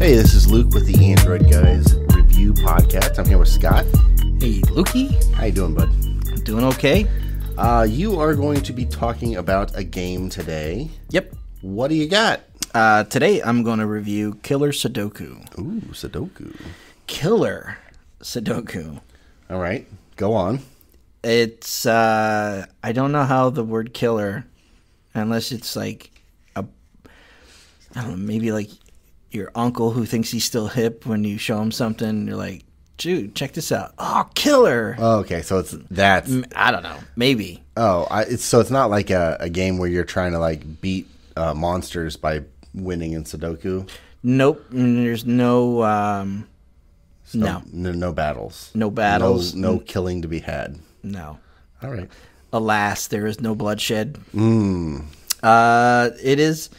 Hey, this is Luke with the Android Guys Review Podcast. I'm here with Scott. Hey, Lukey. How you doing, bud? I'm doing okay. You are going to be talking about a game today. Yep. What do you got? Today I'm going to review Killer Sudoku. Ooh, Sudoku. Killer Sudoku. All right, go on. It's, I don't know how the word killer, unless it's like I don't know, maybe like your uncle who thinks he's still hip when you show him something, and you're like, dude, check this out. Oh, killer. Oh, okay, so that's... I don't know. Maybe. Oh, it's not like a game where you're trying to like beat monsters by winning in Sudoku? Nope. There's no... No battles. No battles. No killing to be had. No. All right. Alas, there is no bloodshed. It is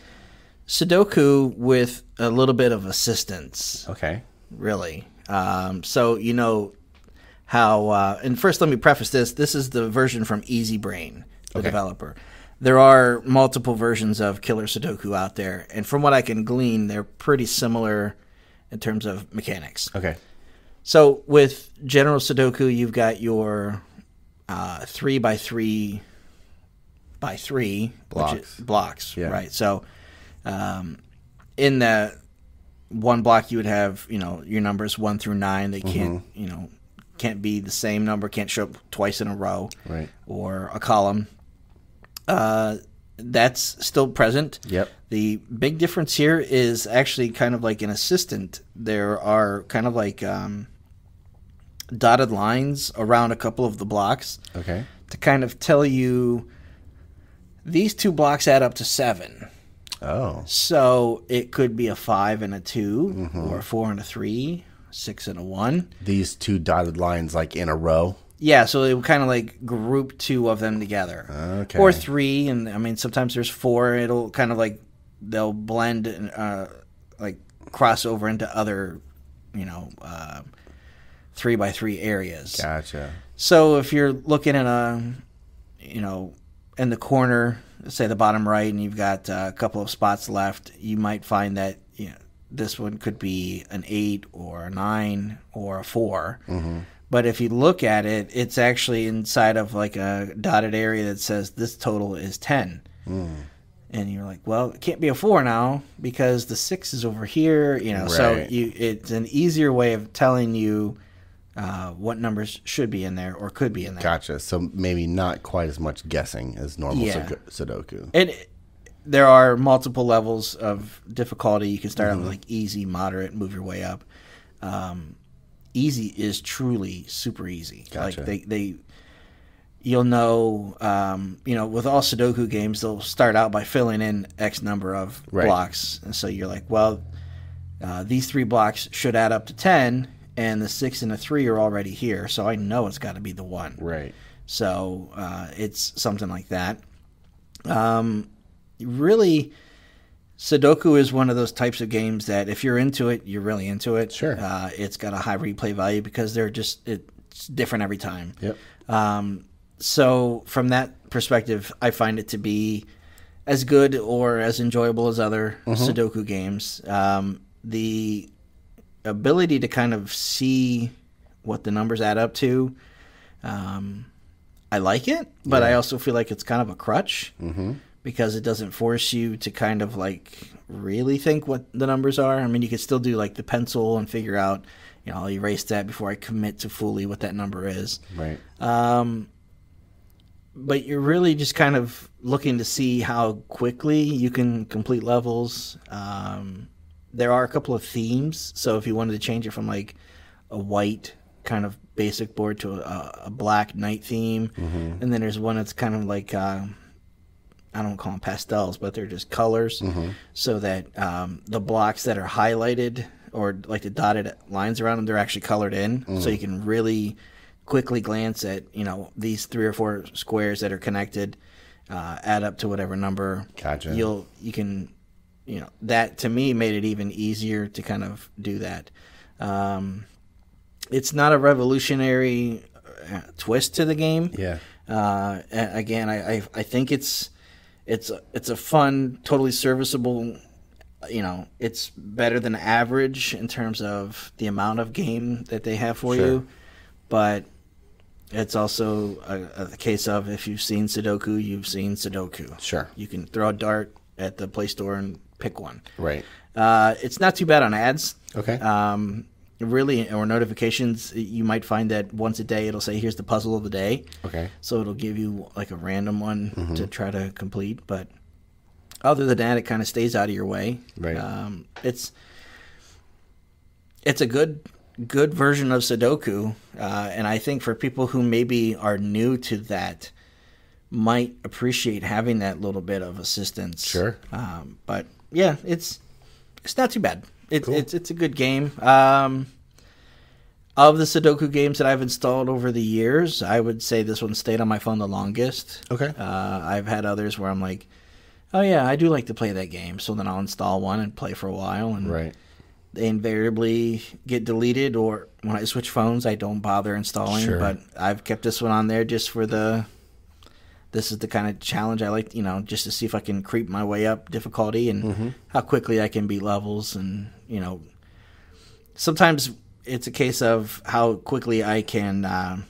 Sudoku with a little bit of assistance. Okay. Really. So you know how... and first let me preface this. This is the version from Easy Brain, the developer. There are multiple versions of Killer Sudoku out there, and from what I can glean, they're pretty similar in terms of mechanics. Okay. So with General Sudoku, you've got your 3 by 3 by 3 blocks, yeah. Right? So in that one block, you would have your numbers 1 through 9. They can't can't be the same number, can't show up twice in a row, right? Or a column. That's still present. Yep. The big difference here is actually kind of like an assistant. There are kind of like dotted lines around a couple of the blocks. Okay. To kind of tell you these 2 blocks add up to 7. Oh. So it could be a 5 and a 2, or a 4 and a 3, 6 and a 1. These 2 dotted lines like in a row? Yeah, so it would kind of like group 2 of them together. Okay. Or 3, and I mean sometimes there's 4. It'll kind of like they'll blend and like cross over into other 3 by 3 areas. Gotcha. So if you're looking at in the corner, say the bottom right, and you've got a couple of spots left, you might find that this one could be an 8 or a 9 or a 4. But if you look at it, it's actually inside of like a dotted area that says this total is 10. And you're like, well, it can't be a 4 now because the 6 is over here. Right. So it's an easier way of telling you what numbers should be in there or could be in there. Gotcha. So maybe not quite as much guessing as normal Sudoku. And there are multiple levels of difficulty. You can start out with like easy, moderate, move your way up. Easy is truly super easy. Gotcha. Like you'll know, with all Sudoku games, they'll start out by filling in X number of blocks. And so you're like, well, these 3 blocks should add up to 10, and the 6 and the 3 are already here. So I know it's got to be the 1. Right. So it's something like that. Really, Sudoku is one of those types of games that if you're into it, you're really into it. Sure. It's got a high replay value because it's different every time. Yep. So from that perspective, I find it to be as good or as enjoyable as other Sudoku games. The ability to kind of see what the numbers add up to, I like it, but I also feel like it's kind of a crutch. Because it doesn't force you to kind of like really think what the numbers are. I mean, you could still do like the pencil and figure out, I'll erase that before I commit to fully what that number is. Right. But you're really just kind of looking to see how quickly you can complete levels. There are a couple of themes. So if you wanted to change it from like a white kind of basic board to a black night theme, and then there's one that's kind of like... I don't call them pastels, but they're just colors, so that the blocks that are highlighted or like the dotted lines around them, they're actually colored in, so you can really quickly glance at these 3 or 4 squares that are connected, add up to whatever number. Gotcha. You can that to me made it even easier to kind of do that. It's not a revolutionary twist to the game. Yeah. Again, I think it's a fun, totally serviceable it's better than average in terms of the amount of game that they have for Sure. you, but it's also a case of if you've seen Sudoku, you've seen Sudoku. Sure. You can throw a dart at the Play Store and pick one. Right. It's not too bad on ads. Okay. Really, or notifications, you might find that once a day it'll say, here's the puzzle of the day. Okay. So it'll give you like a random one to try to complete. But other than that, it kind of stays out of your way. Right. It's a good version of Sudoku. And I think for people who maybe are new to that, might appreciate having that little bit of assistance. Sure. But yeah, it's not too bad. Cool. It's a good game. Of the Sudoku games that I've installed over the years, I would say this one stayed on my phone the longest. Okay. I've had others where I'm like, oh yeah, I do like to play that game. So then I'll install one and play for a while. And Right. they invariably get deleted, or when I switch phones, I don't bother installing. Sure. But I've kept this one on there just for this is the kind of challenge I like, just to see if I can creep my way up difficulty and how quickly I can beat levels. And, sometimes it's a case of how quickly I can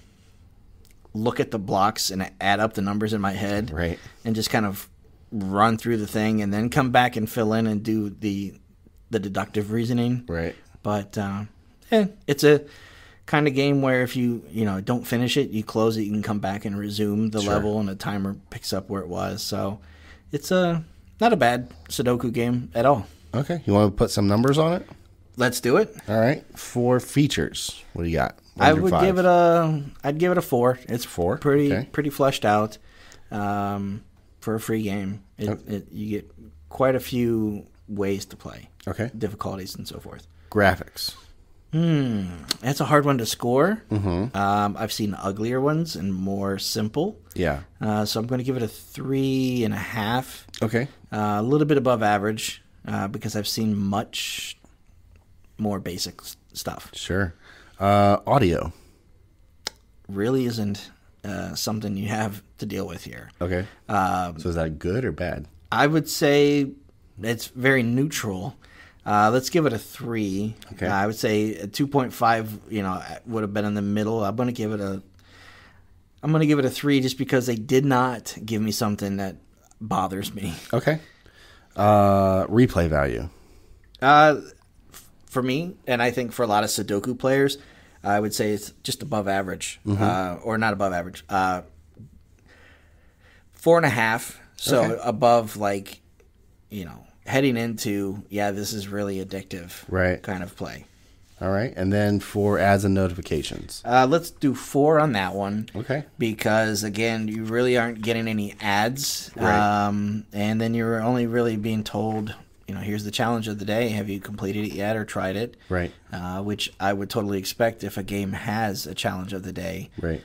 look at the blocks and add up the numbers in my head. Right. And just kind of run through the thing and then come back and fill in and do the deductive reasoning. Right. But it's a kind of game where if you don't finish it, you close it, you can come back and resume the Sure. level, and the timer picks up where it was. So it's not a bad Sudoku game at all. Okay. You want to put some numbers on it? Let's do it. All right. 4 features. What do you got? I'd give it a 4. It's 4? Pretty Okay. pretty fleshed out for a free game. You get quite a few ways to play, Okay. difficulties and so forth. Graphics. That's a hard one to score. I've seen uglier ones and more simple. Yeah. So I'm going to give it a 3.5. Okay. A little bit above average because I've seen much more basic stuff. Sure. Audio. Really isn't something you have to deal with here. Okay. So is that good or bad? I would say it's very neutral. Let's give it a 3. Okay. I would say a 2.5. Would have been in the middle. I'm going to give it a 3 just because they did not give me something that bothers me. Okay. Replay value. For me, and I think for a lot of Sudoku players, I would say it's just above average, or not above average. 4.5. So Okay. above, heading into, this is really addictive, Right. kind of play. All right. And then for ads and notifications. Let's do 4 on that one. Okay. Because, again, you really aren't getting any ads. Right. And then you're only really being told, here's the challenge of the day. Have you completed it yet or tried it? Right. Which I would totally expect if a game has a challenge of the day. Right.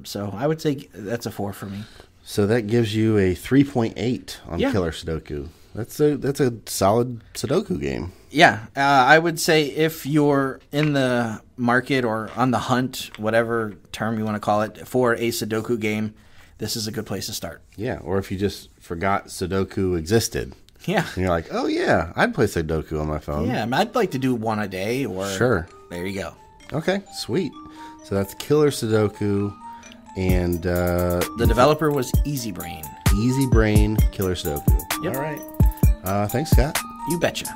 So I would say that's a 4 for me. So that gives you a 3.8 on Yeah. Killer Sudoku. That's a solid Sudoku game. Yeah, I would say if you're in the market or on the hunt, whatever term you want to call it, for a Sudoku game, this is a good place to start. Yeah. Or if you just forgot Sudoku existed. Yeah. And you're like, oh, yeah, I'd play Sudoku on my phone. Yeah, I'd like to do one a day. Or Sure. There you go. Okay, sweet. So that's Killer Sudoku and The developer was Easy Brain. Easy Brain Killer Sudoku. Yep. All right. Thanks, Scott. You betcha.